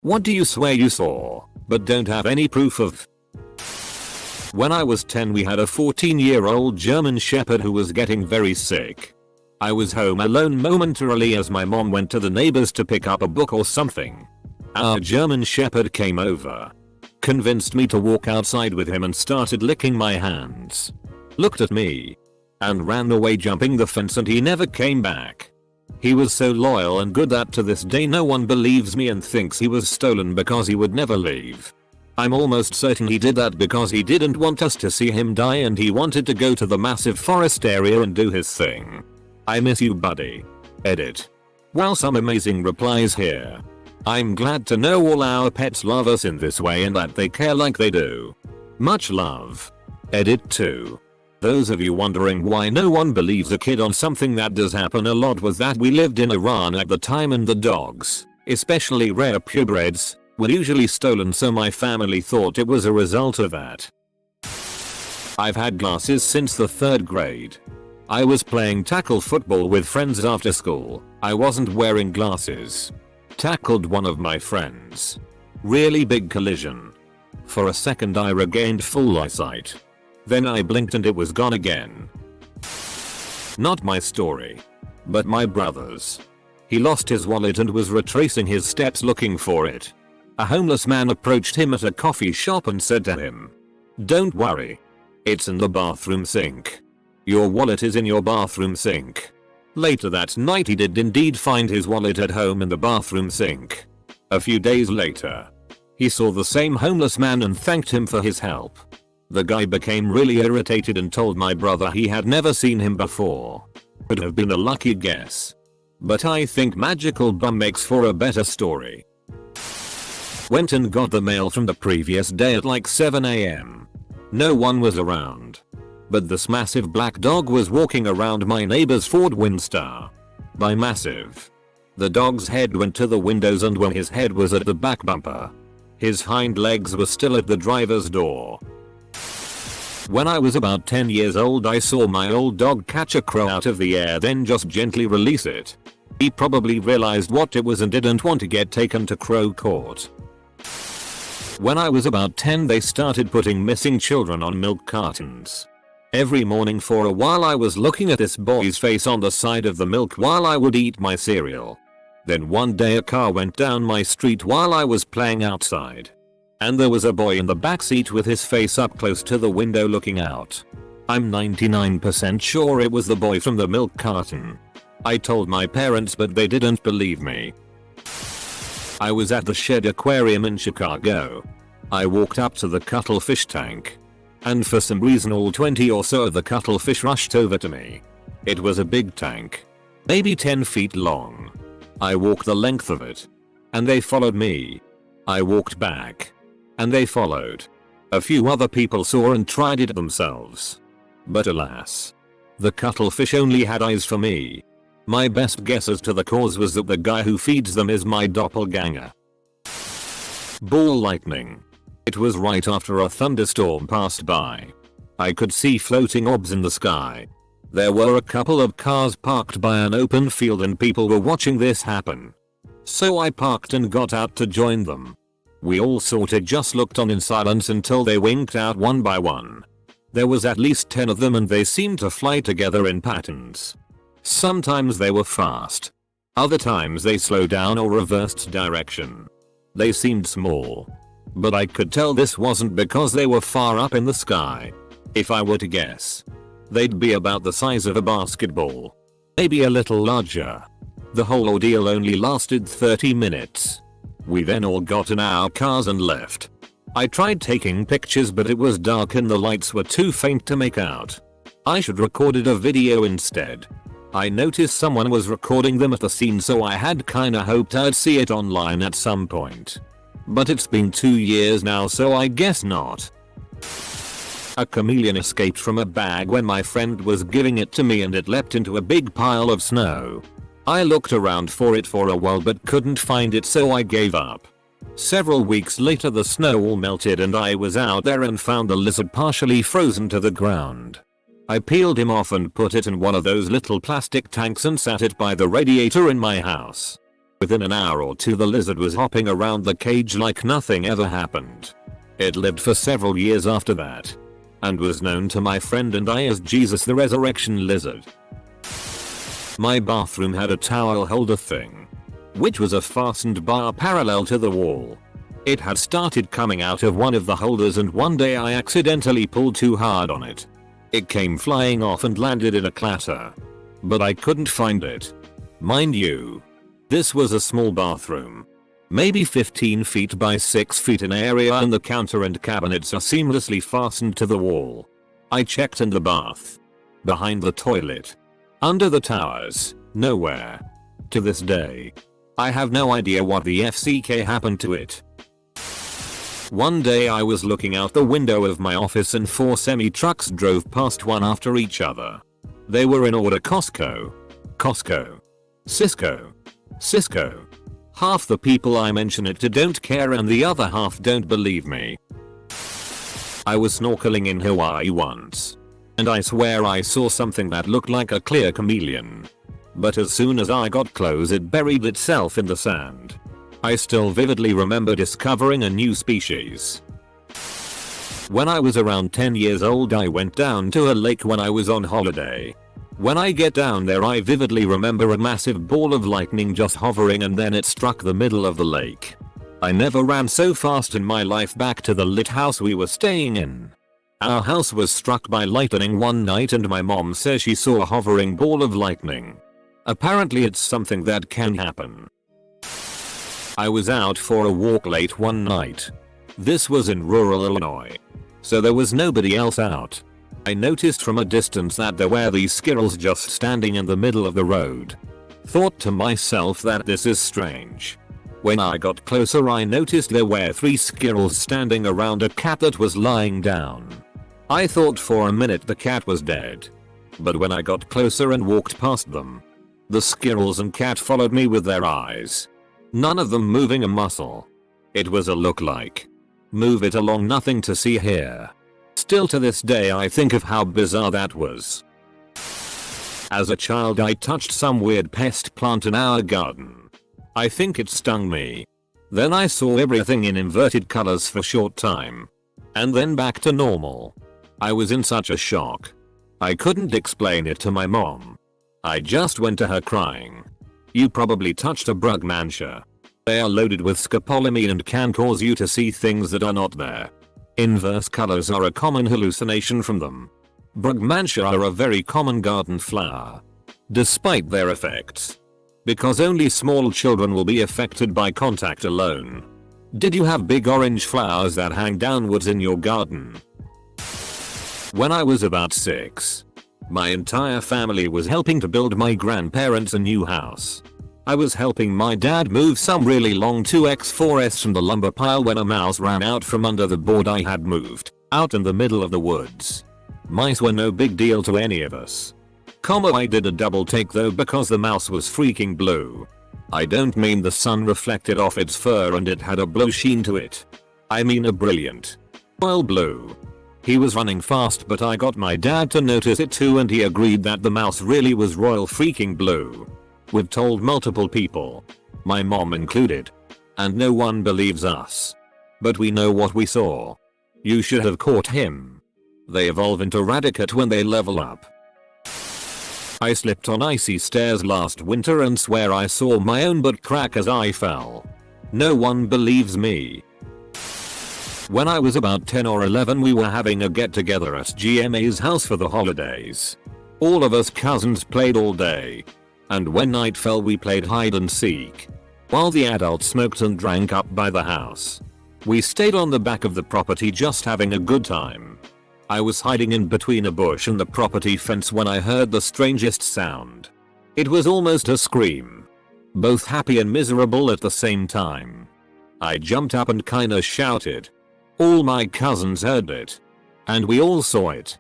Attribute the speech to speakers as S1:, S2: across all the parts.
S1: What do you swear you saw, but don't have any proof of? When I was 10 we had a 14-year-old German Shepherd who was getting very sick. I was home alone momentarily as my mom went to the neighbors to pick up a book or something. Our German Shepherd came over, convinced me to walk outside with him and started licking my hands. Looked at me and ran away jumping the fence and he never came back. He was so loyal and good that to this day no one believes me and thinks he was stolen because he would never leave. I'm almost certain he did that because he didn't want us to see him die and he wanted to go to the massive forest area and do his thing. I miss you, buddy. Edit. Wow, some amazing replies here. I'm glad to know all our pets love us in this way and that they care like they do. Much love. Edit 2. Those of you wondering why no one believes a kid on something that does happen a lot was that we lived in Iran at the time and the dogs, especially rare purebreds, were usually stolen, so my family thought it was a result of that. I've had glasses since the 3rd grade. I was playing tackle football with friends after school. I wasn't wearing glasses. Tackled one of my friends. Really big collision. For a second I regained full eyesight. Then I blinked and it was gone again. Not my story, but my brother's. He lost his wallet and was retracing his steps looking for it. A homeless man approached him at a coffee shop and said to him, "Don't worry. It's in the bathroom sink. Your wallet is in your bathroom sink." Later that night he did indeed find his wallet at home in the bathroom sink. A few days later, he saw the same homeless man and thanked him for his help. The guy became really irritated and told my brother he had never seen him before. Could have been a lucky guess. But I think magical bum makes for a better story. Went and got the mail from the previous day at like 7 AM. No one was around. But this massive black dog was walking around my neighbor's Ford Windstar. By massive, the dog's head went to the windows and when his head was at the back bumper, his hind legs were still at the driver's door. When I was about 10 years old I saw my old dog catch a crow out of the air then just gently release it. He probably realized what it was and didn't want to get taken to crow court. When I was about 10 they started putting missing children on milk cartons. Every morning for a while I was looking at this boy's face on the side of the milk while I would eat my cereal. Then one day a car went down my street while I was playing outside. And there was a boy in the backseat with his face up close to the window looking out. I'm 99% sure it was the boy from the milk carton. I told my parents but they didn't believe me. I was at the Shed Aquarium in Chicago. I walked up to the cuttlefish tank. And for some reason all 20 or so of the cuttlefish rushed over to me. It was a big tank. Maybe 10 feet long. I walked the length of it. And they followed me. I walked back. And they followed. A few other people saw and tried it themselves. But alas, the cuttlefish only had eyes for me. My best guess as to the cause was that the guy who feeds them is my doppelganger. Ball lightning. It was right after a thunderstorm passed by. I could see floating orbs in the sky. There were a couple of cars parked by an open field and people were watching this happen. So I parked and got out to join them. We all sorta just looked on in silence until they winked out one by one. There was at least 10 of them and they seemed to fly together in patterns. Sometimes they were fast. Other times they slowed down or reversed direction. They seemed small. But I could tell this wasn't because they were far up in the sky. If I were to guess, they'd be about the size of a basketball. Maybe a little larger. The whole ordeal only lasted 30 minutes. We then all got in our cars and left. I tried taking pictures but it was dark and the lights were too faint to make out. I should recorded a video instead. I noticed someone was recording them at the scene so I had kinda hoped I'd see it online at some point. But it's been 2 years now so I guess not. A chameleon escaped from a bag when my friend was giving it to me and it leapt into a big pile of snow. I looked around for it for a while but couldn't find it so I gave up. Several weeks later the snow all melted and I was out there and found the lizard partially frozen to the ground. I peeled him off and put it in one of those little plastic tanks and sat it by the radiator in my house. Within an hour or two the lizard was hopping around the cage like nothing ever happened. It lived for several years after that, and was known to my friend and I as Jesus the Resurrection Lizard. My bathroom had a towel holder thing, which was a fastened bar parallel to the wall. It had started coming out of one of the holders, and one day I accidentally pulled too hard on it. It came flying off and landed in a clatter. But I couldn't find it. Mind you, this was a small bathroom. Maybe 15 feet by 6 feet in area, and the counter and cabinets are seamlessly fastened to the wall. I checked in the bath, behind the toilet, under the towers, nowhere. To this day, I have no idea what the FCK happened to it. One day I was looking out the window of my office and 4 semi-trucks drove past one after each other. They were in order: Costco, Costco, Cisco, Cisco. Half the people I mention it to don't care and the other half don't believe me. I was snorkeling in Hawaii once, and I swear I saw something that looked like a clear chameleon. But as soon as I got close it buried itself in the sand. I still vividly remember discovering a new species. When I was around 10 years old I went down to a lake when I was on holiday. When I get down there I vividly remember a massive ball of lightning just hovering, and then it struck the middle of the lake. I never ran so fast in my life back to the lit house we were staying in. Our house was struck by lightning one night and my mom says she saw a hovering ball of lightning. Apparently it's something that can happen. I was out for a walk late one night. This was in rural Illinois, so there was nobody else out. I noticed from a distance that there were these squirrels just standing in the middle of the road. Thought to myself that this is strange. When I got closer I noticed there were 3 squirrels standing around a cat that was lying down. I thought for a minute the cat was dead. But when I got closer and walked past them, the squirrels and cat followed me with their eyes. None of them moving a muscle. It was a look like, move it along, nothing to see here. Still to this day I think of how bizarre that was. As a child I touched some weird pest plant in our garden. I think it stung me. Then I saw everything in inverted colors for a short time. And then back to normal. I was in such a shock. I couldn't explain it to my mom. I just went to her crying. You probably touched a brugmansia. They are loaded with scopolamine and can cause you to see things that are not there. Inverse colors are a common hallucination from them. Brugmansia are a very common garden flower, despite their effects, because only small children will be affected by contact alone. Did you have big orange flowers that hang downwards in your garden? When I was about 6, my entire family was helping to build my grandparents a new house. I was helping my dad move some really long 2x4s from the lumber pile when a mouse ran out from under the board I had moved, out in the middle of the woods. Mice were no big deal to any of us. I did a double take though because the mouse was freaking blue. I don't mean the sun reflected off its fur and it had a blue sheen to it. I mean a brilliant royal blue. He was running fast but I got my dad to notice it too and he agreed that the mouse really was royal freaking blue. We've told multiple people, my mom included, and no one believes us. But we know what we saw. You should have caught him. They evolve into Radicat when they level up. I slipped on icy stairs last winter and swear I saw my own butt crack as I fell. No one believes me. When I was about 10 or 11 we were having a get together at GMA's house for the holidays. All of us cousins played all day. And when night fell we played hide and seek, while the adults smoked and drank up by the house. We stayed on the back of the property just having a good time. I was hiding in between a bush and the property fence when I heard the strangest sound. It was almost a scream. Both happy and miserable at the same time. I jumped up and kinda shouted. All my cousins heard it. And we all saw it,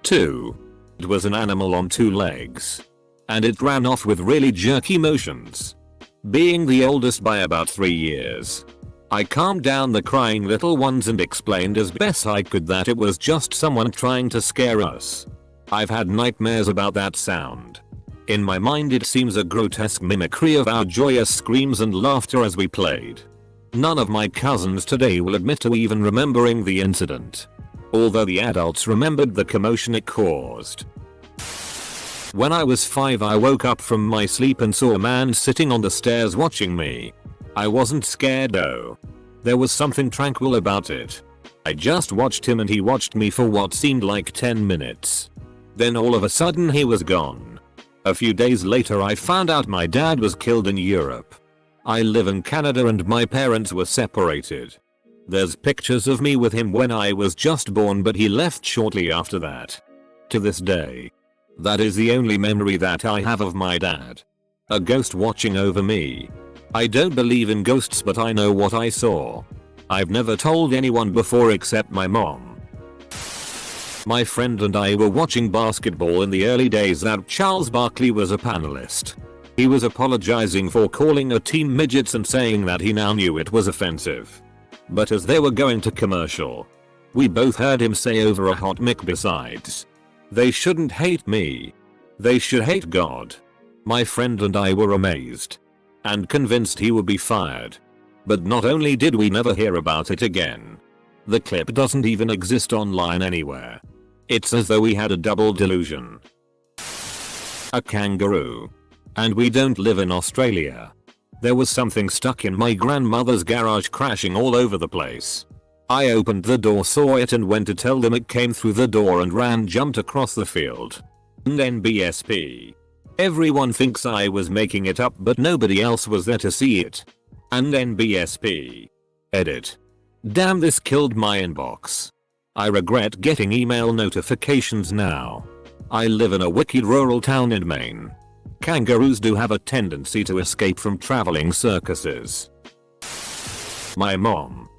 S1: too. It was an animal on 2 legs. And it ran off with really jerky motions. Being the oldest by about 3 years, I calmed down the crying little ones and explained as best I could that it was just someone trying to scare us. I've had nightmares about that sound. In my mind it seems a grotesque mimicry of our joyous screams and laughter as we played. None of my cousins today will admit to even remembering the incident, although the adults remembered the commotion it caused. When I was 5 I woke up from my sleep and saw a man sitting on the stairs watching me. I wasn't scared though. There was something tranquil about it. I just watched him and he watched me for what seemed like 10 minutes. Then all of a sudden he was gone. A few days later I found out my dad was killed in Europe. I live in Canada and my parents were separated. There's pictures of me with him when I was just born, but he left shortly after that. To this day, that is the only memory that I have of my dad. A ghost watching over me. I don't believe in ghosts, but I know what I saw. I've never told anyone before except my mom. My friend and I were watching basketball in the early days that Charles Barkley was a panelist. He was apologizing for calling a team midgets and saying that he now knew it was offensive. But as they were going to commercial, we both heard him say over a hot mic besides, "They shouldn't hate me. They should hate God." My friend and I were amazed and convinced he would be fired. But not only did we never hear about it again, the clip doesn't even exist online anywhere. It's as though we had a double delusion. A kangaroo. And we don't live in Australia. There was something stuck in my grandmother's garage crashing all over the place. I opened the door, saw it and went to tell them. It came through the door and jumped across the field. And NBSP. Everyone thinks I was making it up, but nobody else was there to see it. And NBSP. Edit. Damn, this killed my inbox. I regret getting email notifications now. I live in a wicked rural town in Maine. Kangaroos do have a tendency to escape from traveling circuses. My mom,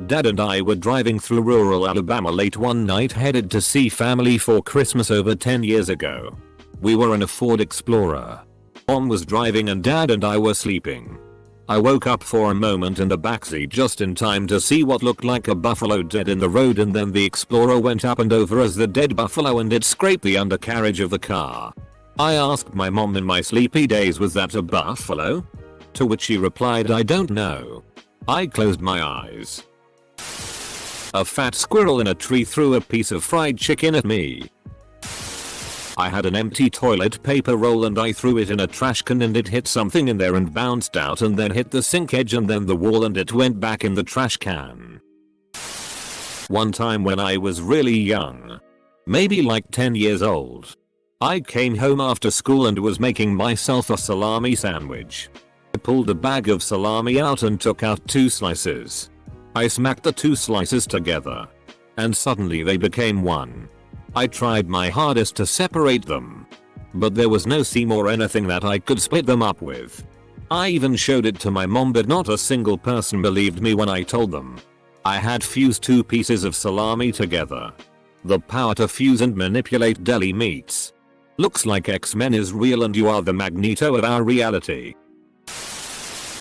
S1: dad and I were driving through rural Alabama late one night, headed to see family for Christmas over 10 years ago. We were in a Ford Explorer. Mom was driving and dad and I were sleeping. I woke up for a moment in the backseat just in time to see what looked like a buffalo dead in the road, and then the Explorer went up and over as the dead buffalo and it scraped the undercarriage of the car. I asked my mom in my sleepy days, "Was that a buffalo?" To which she replied, "I don't know." I closed my eyes. A fat squirrel in a tree threw a piece of fried chicken at me. I had an empty toilet paper roll and I threw it in a trash can and it hit something in there and bounced out and then hit the sink edge and then the wall and it went back in the trash can. One time when I was really young, maybe like 10 years old, I came home after school and was making myself a salami sandwich. I pulled a bag of salami out and took out 2 slices. I smacked the 2 slices together, and suddenly they became one. I tried my hardest to separate them, but there was no seam or anything that I could split them up with. I even showed it to my mom, but not a single person believed me when I told them I had fused 2 pieces of salami together. The power to fuse and manipulate deli meats. Looks like X-Men is real and you are the Magneto of our reality.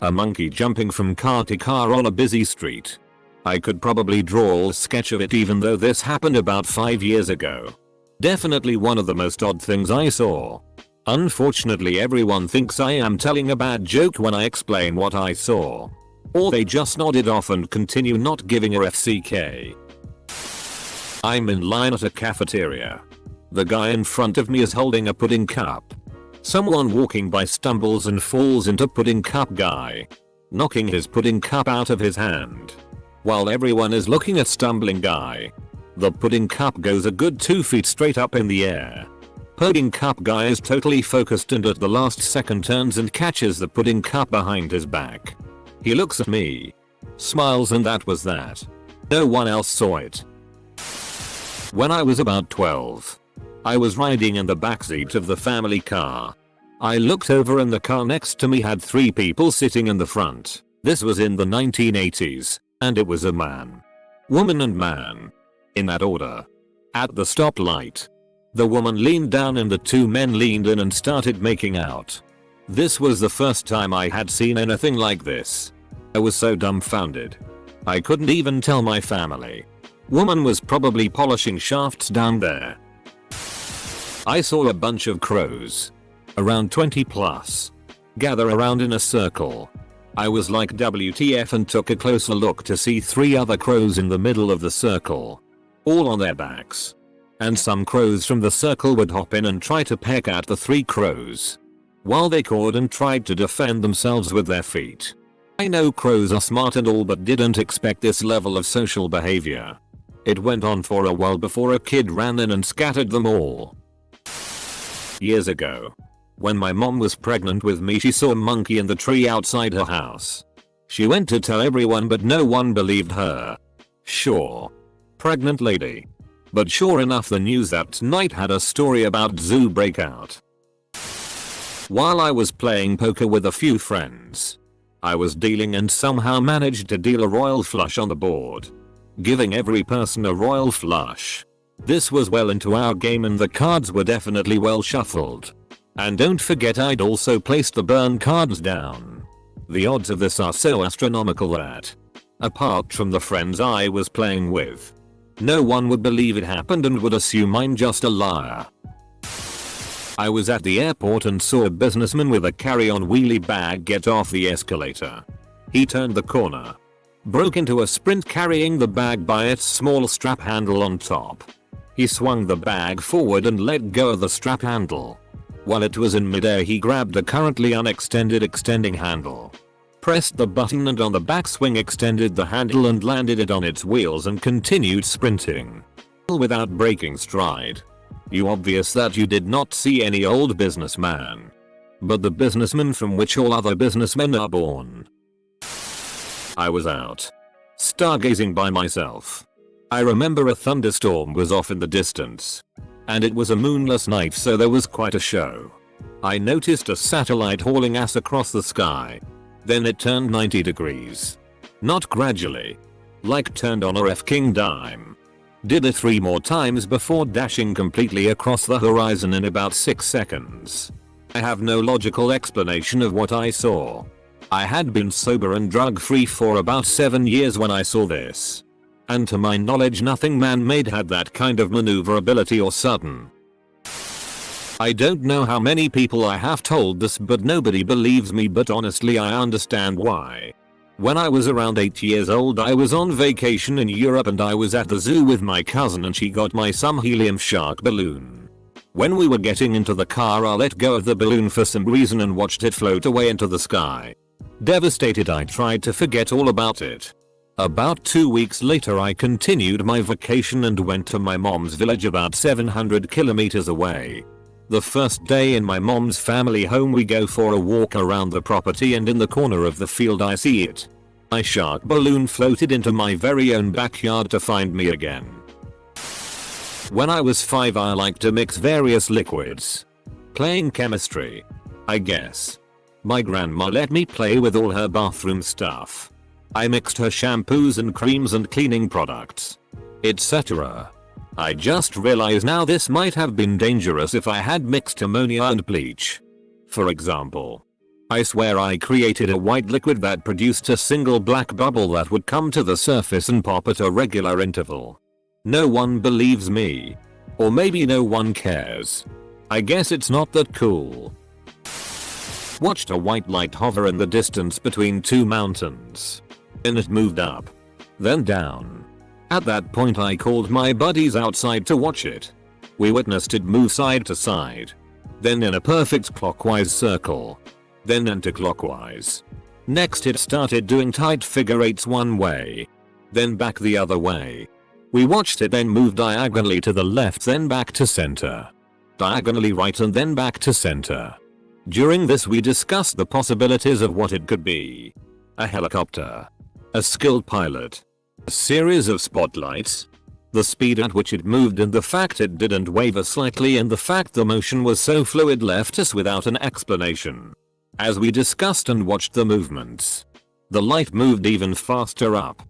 S1: A monkey jumping from car to car on a busy street. I could probably draw a sketch of it, even though this happened about 5 years ago. Definitely one of the most odd things I saw. Unfortunately, everyone thinks I am telling a bad joke when I explain what I saw. Or they just nod it off and continue not giving a FCK. I'm in line at a cafeteria. The guy in front of me is holding a pudding cup. Someone walking by stumbles and falls into pudding cup guy, knocking his pudding cup out of his hand. While everyone is looking at stumbling guy, the pudding cup goes a good 2 feet straight up in the air. Pudding cup guy is totally focused and at the last second turns and catches the pudding cup behind his back. He looks at me, smiles, and that was that. No one else saw it. When I was about 12, I was riding in the backseat of the family car. I looked over and the car next to me had 3 people sitting in the front. This was in the 1980s, and it was a man, woman and man, in that order. At the stoplight, the woman leaned down and the 2 men leaned in and started making out. This was the first time I had seen anything like this. I was so dumbfounded. I couldn't even tell my family. Woman was probably polishing shafts down there. I saw a bunch of crows. Around 20 plus. Gather around in a circle. I was like WTF and took a closer look to see 3 other crows in the middle of the circle. All on their backs. And some crows from the circle would hop in and try to peck at the 3 crows. While they cawed and tried to defend themselves with their feet. I know crows are smart and all but didn't expect this level of social behavior. It went on for a while before a kid ran in and scattered them all. Years ago. When my mom was pregnant with me, she saw a monkey in the tree outside her house. She went to tell everyone but no one believed her. Sure. Pregnant lady. But sure enough, the news that night had a story about zoo breakout. While I was playing poker with a few friends, I was dealing and somehow managed to deal a royal flush on the board, giving every person a royal flush. This was well into our game and the cards were definitely well shuffled. And don't forget, I'd also placed the burn cards down. The odds of this are so astronomical that, apart from the friends I was playing with, no one would believe it happened and would assume I'm just a liar. I was at the airport and saw a businessman with a carry-on wheelie bag get off the escalator. He turned the corner, broke into a sprint carrying the bag by its small strap handle on top. He swung the bag forward and let go of the strap handle. While it was in midair, he grabbed a currently unextended extending handle, pressed the button and on the backswing extended the handle and landed it on its wheels and continued sprinting. Without breaking stride. You obvious that you did not see any old businessman. But the businessman from which all other businessmen are born. I was out, stargazing by myself. I remember a thunderstorm was off in the distance. And it was a moonless night, so there was quite a show. I noticed a satellite hauling ass across the sky. Then it turned 90 degrees. Not gradually. Like turned on a King dime. Did it 3 more times before dashing completely across the horizon in about 6 seconds. I have no logical explanation of what I saw. I had been sober and drug free for about 7 years when I saw this. And to my knowledge, nothing man-made had that kind of maneuverability or sudden. I don't know how many people I have told this, but nobody believes me, but honestly I understand why. When I was around 8 years old, I was on vacation in Europe and I was at the zoo with my cousin and she got my some helium shark balloon. When we were getting into the car, I let go of the balloon for some reason and watched it float away into the sky. Devastated, I tried to forget all about it. About 2 weeks later, I continued my vacation and went to my mom's village about 700 kilometers away. The first day in my mom's family home, we go for a walk around the property and in the corner of the field I see it. My shark balloon floated into my very own backyard to find me again. When I was 5, I liked to mix various liquids. Playing chemistry, I guess. My grandma let me play with all her bathroom stuff. I mixed her shampoos and creams and cleaning products, etc. I just realized now this might have been dangerous if I had mixed ammonia and bleach. For example, I swear I created a white liquid that produced a single black bubble that would come to the surface and pop at a regular interval. No one believes me. Or maybe no one cares. I guess it's not that cool. Watched a white light hover in the distance between 2 mountains. And it moved up, then down. At that point I called my buddies outside to watch it. We witnessed it move side to side. Then in a perfect clockwise circle. Then anti-clockwise. Next it started doing tight figure eights one way. Then back the other way. We watched it then move diagonally to the left, then back to center. Diagonally right and then back to center. During this we discussed the possibilities of what it could be. A helicopter. A skilled pilot. A series of spotlights. The speed at which it moved and the fact it didn't waver slightly and the fact the motion was so fluid left us without an explanation. As we discussed and watched the movements, the light moved even faster up,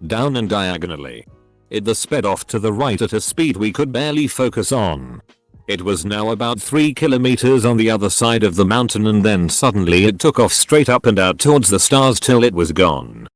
S1: down and diagonally. It sped off to the right at a speed we could barely focus on. It was now about 3 kilometers on the other side of the mountain and then suddenly it took off straight up and out towards the stars till it was gone.